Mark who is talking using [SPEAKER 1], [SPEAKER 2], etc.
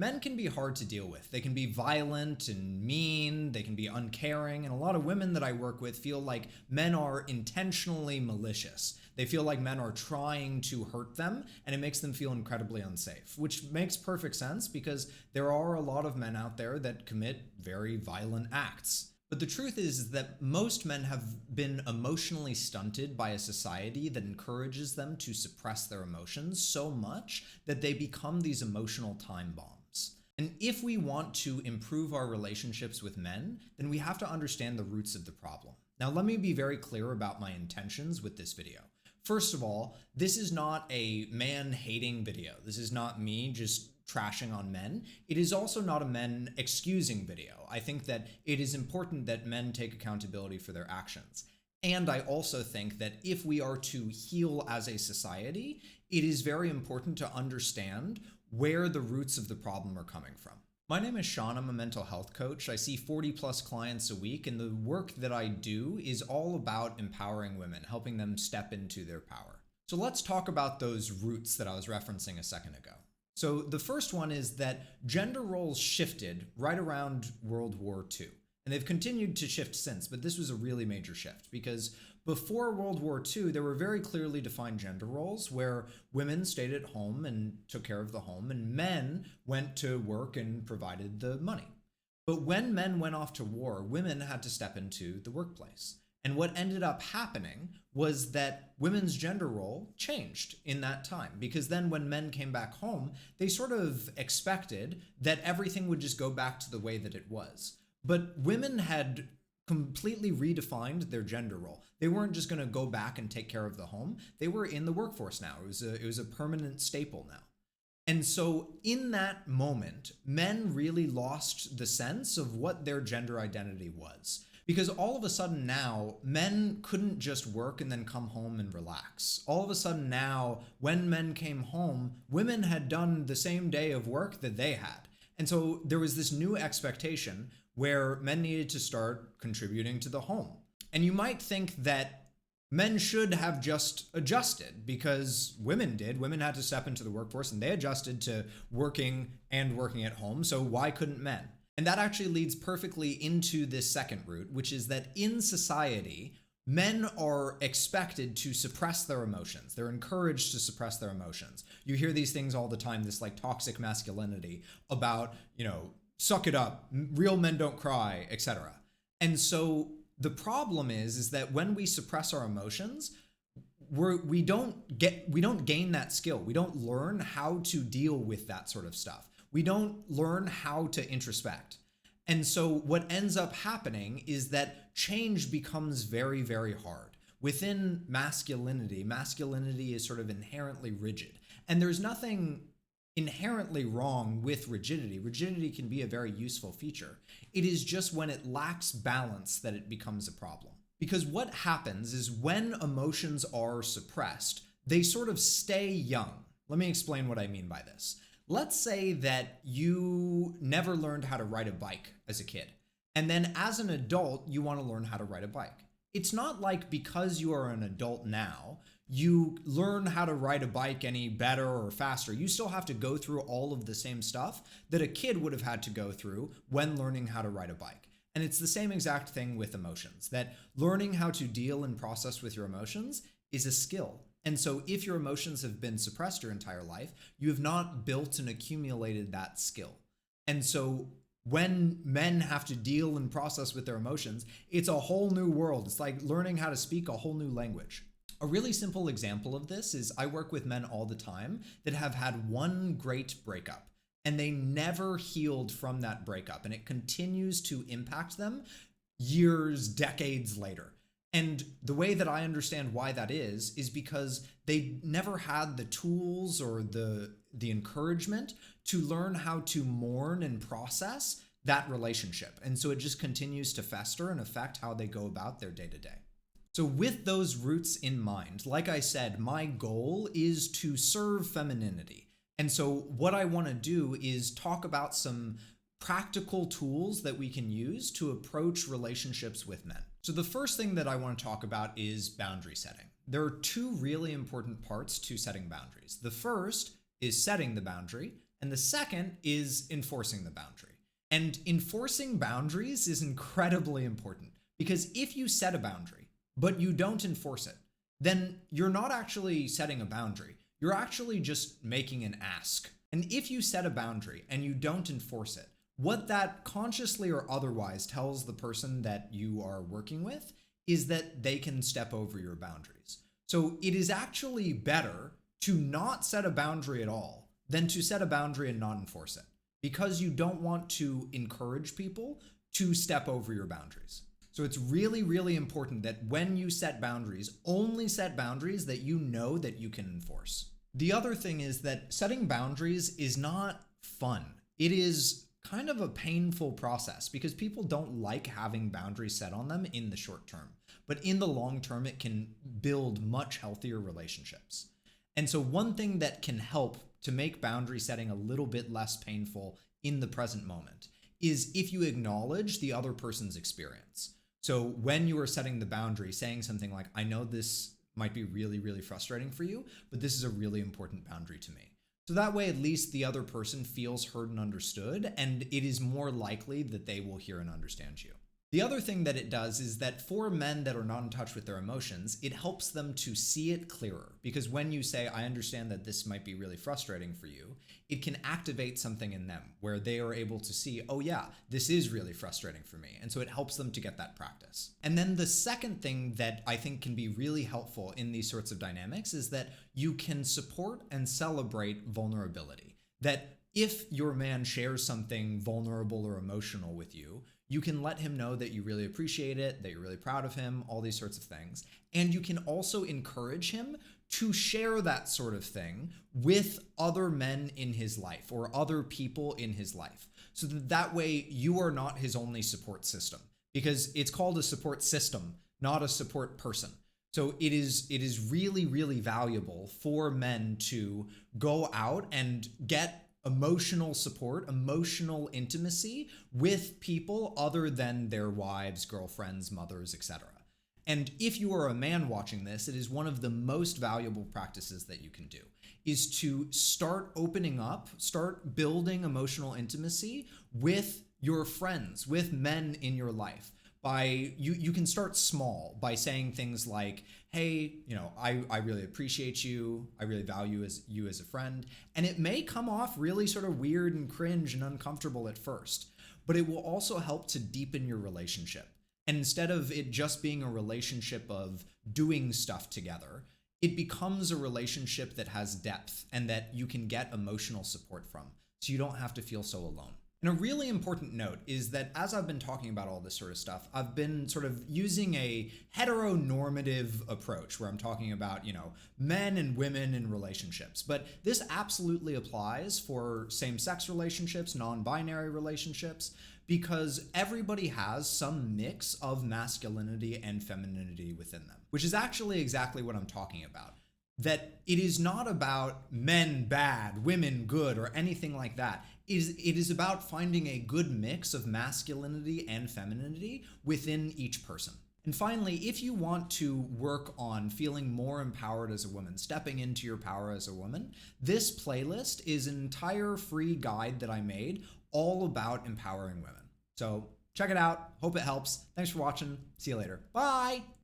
[SPEAKER 1] Men can be hard to deal with. They can be violent and mean, they can be uncaring, and a lot of women that I work with feel like men are intentionally malicious. They feel like men are trying to hurt them, and it makes them feel incredibly unsafe, which makes perfect sense because there are a lot of men out there that commit very violent acts. But the truth is that most men have been emotionally stunted by a society that encourages them to suppress their emotions so much that they become these emotional time bombs. And if we want to improve our relationships with men, then we have to understand the roots of the problem. Now, let me be very clear about my intentions with this video. First of all, this is not a man-hating video. This is not me just trashing on men. It is also not a men excusing video. I think that it is important that men take accountability for their actions. And I also think that if we are to heal as a society, it is very important to understand where the roots of the problem are coming from. My name is Sean. I'm a mental health coach. I see 40 plus clients a week, and the work that I do is all about empowering women, helping them step into their power. So let's talk about those roots that I was referencing a second ago. So the first one is that gender roles shifted right around World War II. And they've continued to shift since, but this was a really major shift because before World War II, there were very clearly defined gender roles where women stayed at home and took care of the home, and men went to work and provided the money. But when men went off to war, women had to step into the workplace. And what ended up happening was that women's gender role changed in that time, because then when men came back home, they sort of expected that everything would just go back to the way that it was. But women had completely redefined their gender role. They weren't just going to go back and take care of the home. They were in the workforce now. It was a permanent staple now. And so in that moment, men really lost the sense of what their gender identity was. Because all of a sudden now, men couldn't just work and then come home and relax. All of a sudden now, when men came home, women had done the same day of work that they had. And so there was this new expectation where men needed to start contributing to the home. And you might think that men should have just adjusted because women did. Women had to step into the workforce and they adjusted to working and working at home. So why couldn't men? And that actually leads perfectly into this second root, which is that in society, men are expected to suppress their emotions. They're encouraged to suppress their emotions. You hear these things all the time, this like toxic masculinity about, suck it up, real men don't cry, etc. And so the problem is that when we suppress our emotions, we don't gain that skill. We don't learn how to deal with that sort of stuff. We don't learn how to introspect. And so what ends up happening is that change becomes very, very hard. Within masculinity is sort of inherently rigid. And there's nothing inherently wrong with rigidity. Rigidity can be a very useful feature. It is just when it lacks balance that it becomes a problem. Because what happens is when emotions are suppressed, they sort of stay young. Let me explain what I mean by this. Let's say that you never learned how to ride a bike as a kid, and then as an adult, you want to learn how to ride a bike. It's not like because you are an adult now, you learn how to ride a bike any better or faster. You still have to go through all of the same stuff that a kid would have had to go through when learning how to ride a bike. And it's the same exact thing with emotions, that learning how to deal and process with your emotions is a skill. And so if your emotions have been suppressed your entire life, you have not built and accumulated that skill. And so when men have to deal and process with their emotions, it's a whole new world. It's like learning how to speak a whole new language. A really simple example of this is I work with men all the time that have had one great breakup and they never healed from that breakup, and it continues to impact them years, decades later. And the way that I understand why that is because they never had the tools or the encouragement to learn how to mourn and process that relationship. And so it just continues to fester and affect how they go about their day-to-day. So with those roots in mind, like I said, my goal is to serve femininity. And so what I want to do is talk about some practical tools that we can use to approach relationships with men. So the first thing that I want to talk about is boundary setting. There are two really important parts to setting boundaries. The first is setting the boundary, And the second is enforcing the boundary. And enforcing boundaries is incredibly important because if you set a boundary, but you don't enforce it, then you're not actually setting a boundary. You're actually just making an ask. And if you set a boundary and you don't enforce it, what that consciously or otherwise tells the person that you are working with is that they can step over your boundaries. So it is actually better to not set a boundary at all than to set a boundary and not enforce it, because you don't want to encourage people to step over your boundaries. So it's really, really important that when you set boundaries, only set boundaries that you know that you can enforce. The other thing is that setting boundaries is not fun. It is kind of a painful process because people don't like having boundaries set on them in the short term. But in the long term, it can build much healthier relationships. And so one thing that can help to make boundary setting a little bit less painful in the present moment is if you acknowledge the other person's experience. So when you are setting the boundary, saying something like, I know this might be really, really frustrating for you, but this is a really important boundary to me. So that way, at least the other person feels heard and understood, and it is more likely that they will hear and understand you. The other thing that it does is that for men that are not in touch with their emotions, it helps them to see it clearer. Because when you say, I understand that this might be really frustrating for you, it can activate something in them where they are able to see, oh yeah, this is really frustrating for me. And so it helps them to get that practice. And then the second thing that I think can be really helpful in these sorts of dynamics is that you can support and celebrate vulnerability. That if your man shares something vulnerable or emotional with you, you can let him know that you really appreciate it, that you're really proud of him, all these sorts of things. And you can also encourage him to share that sort of thing with other men in his life or other people in his life. So that way you are not his only support system, because it's called a support system, not a support person. So it is really, really valuable for men to go out and get emotional support, emotional intimacy with people other than their wives, girlfriends, mothers, etc. And if you are a man watching this, it is one of the most valuable practices that you can do, is to start opening up, start building emotional intimacy with your friends, with men in your life. You can start small by saying things like, hey, I really appreciate you. I really value you as a friend. And it may come off really sort of weird and cringe and uncomfortable at first, but it will also help to deepen your relationship. And instead of it just being a relationship of doing stuff together, it becomes a relationship that has depth and that you can get emotional support from, so you don't have to feel so alone. And a really important note is that as I've been talking about all this sort of stuff, I've been sort of using a heteronormative approach where I'm talking about, men and women in relationships. But this absolutely applies for same-sex relationships, non-binary relationships, because everybody has some mix of masculinity and femininity within them, which is actually exactly what I'm talking about. That it is not about men bad, women good, or anything like that. It is about finding a good mix of masculinity and femininity within each person. And finally, if you want to work on feeling more empowered as a woman, stepping into your power as a woman, this playlist is an entire free guide that I made all about empowering women. So check it out. Hope it helps. Thanks for watching. See you later. Bye.